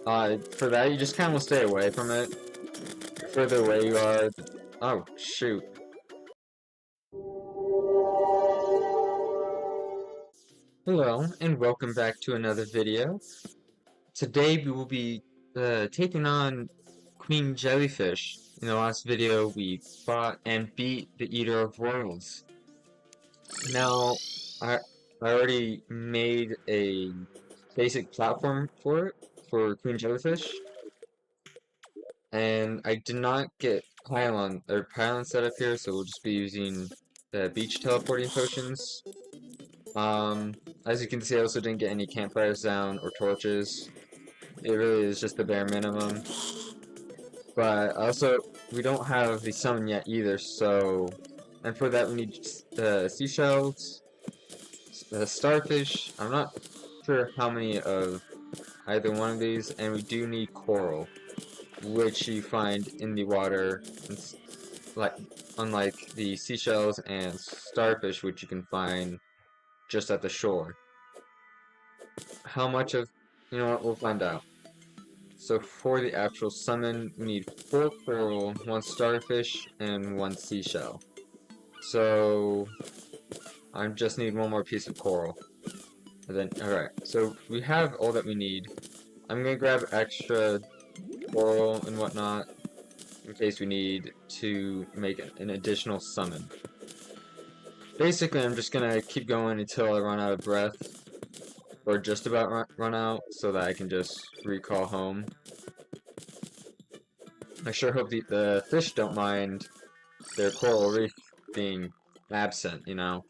For that, you just kind of stay away from it. The further away you are, oh, shoot. Hello, and welcome back to another video. Today we will be taking on Queen Jellyfish. In the last video, we fought and beat the Eater of Worlds. Now, I already made a basic platform for it, for Queen Jellyfish. And I did not get pylon set up here, so we'll just be using the beach teleporting potions. As you can see, I also didn't get any campfires down or torches. It really is just the bare minimum. But also, we don't have the summon yet either, so... And for that we need seashells, starfish. I'm not sure how many of either one of these, and we do need coral, which you find in the water, like unlike the seashells and starfish, which you can find just at the shore. How much of... You know what, we'll find out. So for the actual summon, we need 4 coral, 1 starfish, and 1 seashell. So I just need 1 more piece of coral. And then, alright, so we have all that we need. I'm gonna grab extra coral and whatnot in case we need to make an additional summon. Basically, I'm just gonna keep going until I run out of breath. Or just about run out, so that I can just recall home. I sure hope the fish don't mind their coral reef being absent, you know.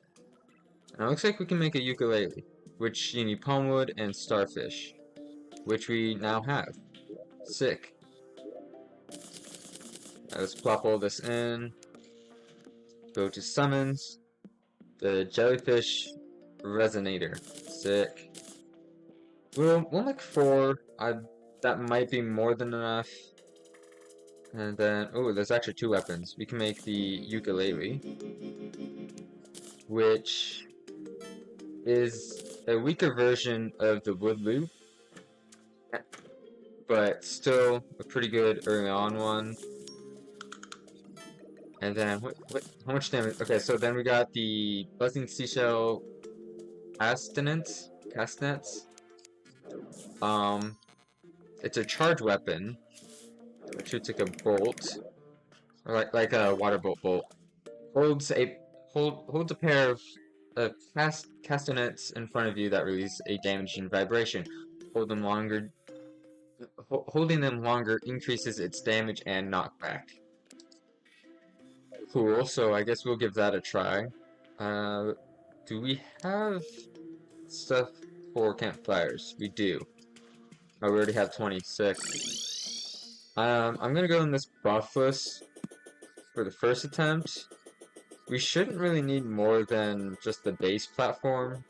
And it looks like we can make a ukulele, which you need palm wood and starfish, which we now have. Sick. Let's plop all this in. Go to summons. The jellyfish resonator. Sick. We'll make 4. That might be more than enough. And then, oh, there's actually 2 weapons. We can make the ukulele, which is a weaker version of the wood loop, but still a pretty good early on one. And then, how much damage? Okay, so then we got the buzzing seashell castanets. It's a charge weapon, which shoots like a bolt, or like a water bolt. Holds a pair of castanets in front of you that release a damaging vibration. Holding them longer increases its damage and knockback. Cool. So I guess we'll give that a try. Do we have stuff for campfires? We do. Oh, we already have 26. I'm gonna go in this buffless for the first attempt. We shouldn't really need more than just the base platform,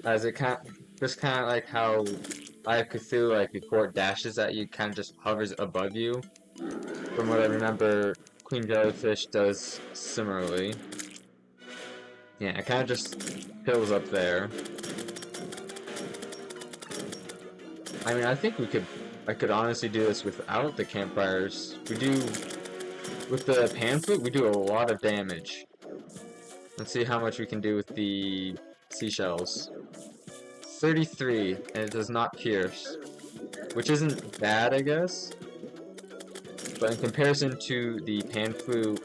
as it just kind of like how I have Cthulhu, like before it dashes at you, kind of just hovers above you. From what I remember, Queen Jellyfish does similarly. Yeah, it kind of just fills up there. I mean, I think I could honestly do this without the campfires. With the pan flute, we do a lot of damage. Let's see how much we can do with the seashells. 33, and it does not pierce. Which isn't bad, I guess. But in comparison to the pan flute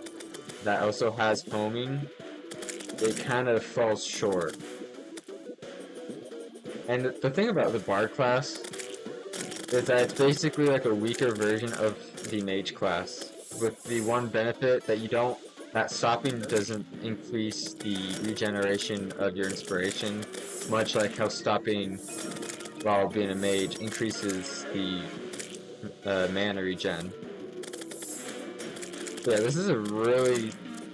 that also has foaming, it kind of falls short. And the thing about the bard class is that it's basically like a weaker version of the mage class, with the one benefit that stopping doesn't increase the regeneration of your inspiration, much like how stopping while being a mage increases the mana regen. So yeah, this is a really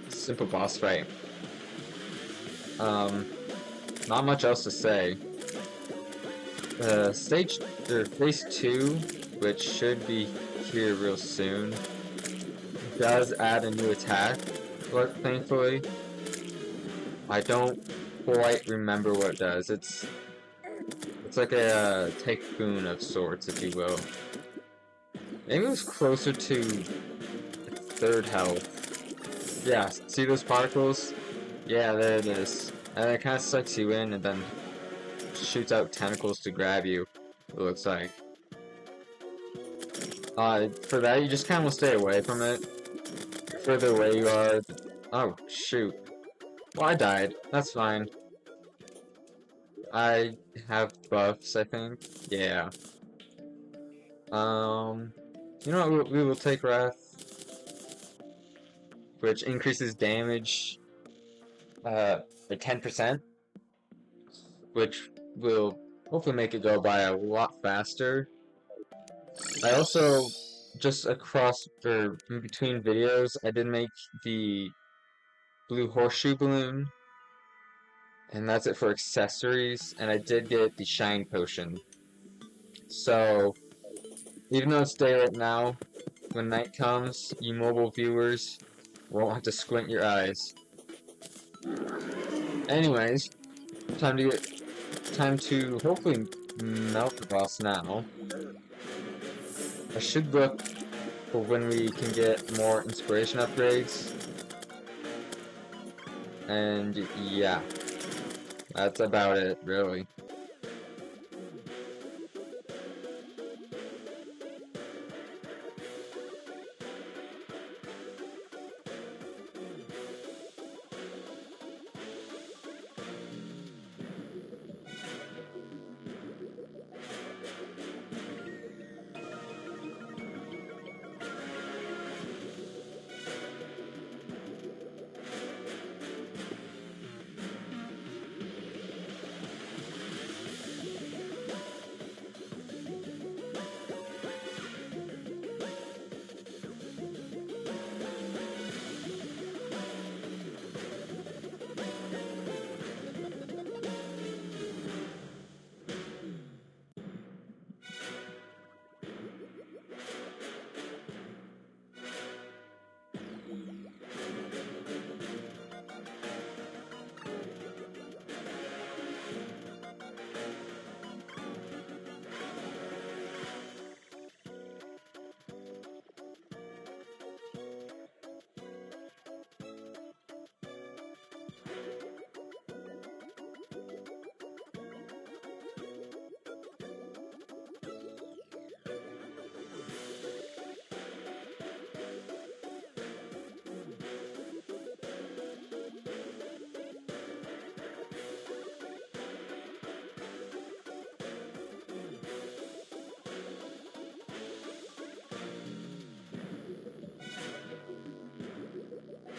simple boss fight. Not much else to say. Phase 2, which should be here real soon, does add a new attack, but thankfully. I don't quite remember what it does. It's It's like a typhoon of sorts, if you will. Maybe it was closer to third health. Yeah, see those particles? Yeah, there it is. And it kind of sucks you in and then shoots out tentacles to grab you, it looks like. For that, you just kind of want to stay away from it. The further away you are... Oh, shoot. Well, I died. That's fine. I have buffs, I think. Yeah. You know what? We will take Wrath, which increases damage by 10%, which will hopefully make it go by a lot faster. I also, just across, or in between videos, I did make the blue horseshoe balloon, and that's it for accessories, and I did get the shine potion. So, even though it's day right now, when night comes, you mobile viewers won't have to squint your eyes. Anyways, time to hopefully melt the boss now. I should look for when we can get more inspiration upgrades. And yeah, that's about it, really.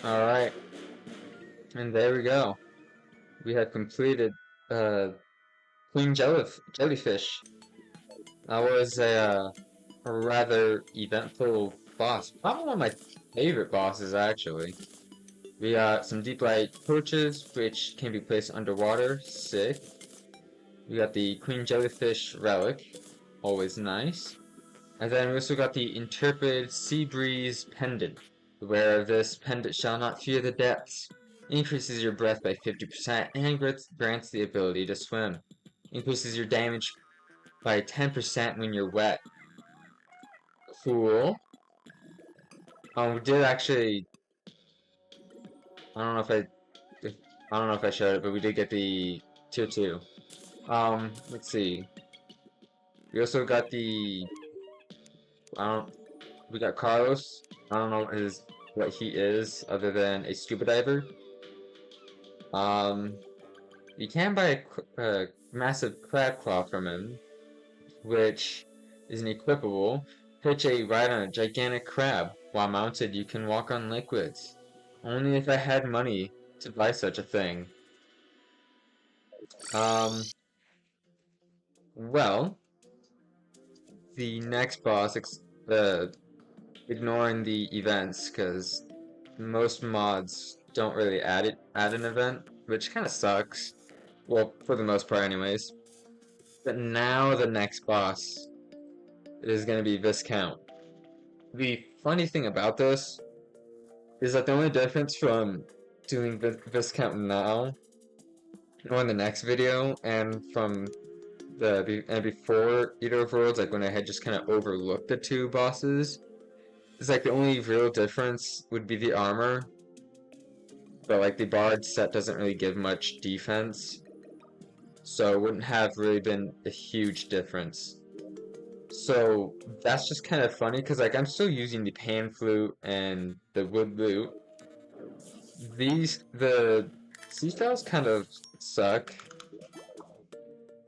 Alright, and there we go. We have completed Queen Jellyfish. That was a rather eventful boss. Probably one of my favorite bosses, actually. We got some deep light torches, which can be placed underwater. Sick. We got the Queen Jellyfish relic. Always nice. And then we also got the Intrepid Sea Breeze Pendant. Beware of this pendant shall not fear the depths. Increases your breath by 50% and grants the ability to swim. Increases your damage by 10% when you're wet. Cool. We did actually. I don't know if I showed it, but we did get the tier 2. Let's see. We also got the. I don't. We got Carlos. I don't know what he is other than a scuba diver. You can buy a massive crab claw from him, which is unequipable. Pitch a ride on a gigantic crab. While mounted, you can walk on liquids. Only if I had money to buy such a thing. Well, the next boss, ignoring the events, because most mods don't really add an event, which kind of sucks. Well, for the most part anyways. But now the next boss is going to be Viscount. The funny thing about this is that the only difference from doing Viscount now or in the next video and from and before Eater of Worlds, like when I had just kind of overlooked the two bosses, it's like the only real difference would be the armor, but like the Bard set doesn't really give much defense, so it wouldn't have really been a huge difference. So that's just kind of funny because like I'm still using the pan flute and the wood lute. The seashells kind of suck.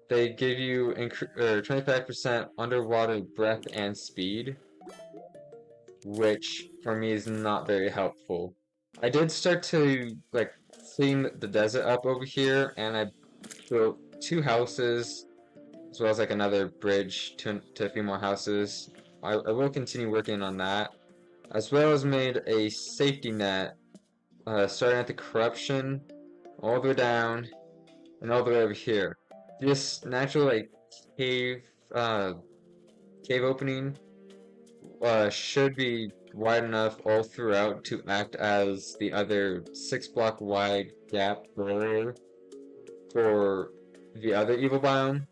They give you 25% underwater breath and speed, which for me is not very helpful. I did start to like clean the desert up over here, and I built two houses as well as like another bridge to a few more houses. I will continue working on that, as well as made a safety net starting at the corruption all the way down and all the way over here. This natural like cave uh, cave opening should be wide enough all throughout to act as the other 6 block wide gap barrier for the other evil biome.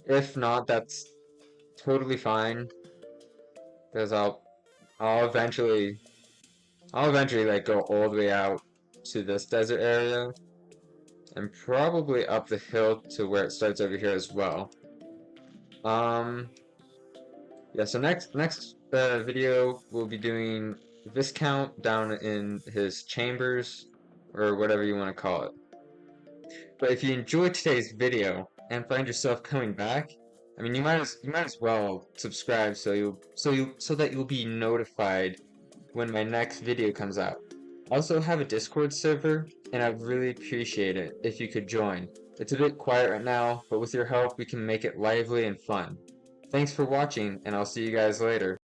If not, that's totally fine because I'll eventually like go all the way out to this desert area and probably up the hill to where it starts over here as well. Yeah, so next video we'll be doing Viscount down in his chambers or whatever you want to call it. But if you enjoyed today's video and find yourself coming back, I mean you might as well subscribe so that you'll be notified when my next video comes out. I also have a Discord server, and I'd really appreciate it if you could join. It's a bit quiet right now, but with your help we can make it lively and fun. Thanks for watching, and I'll see you guys later.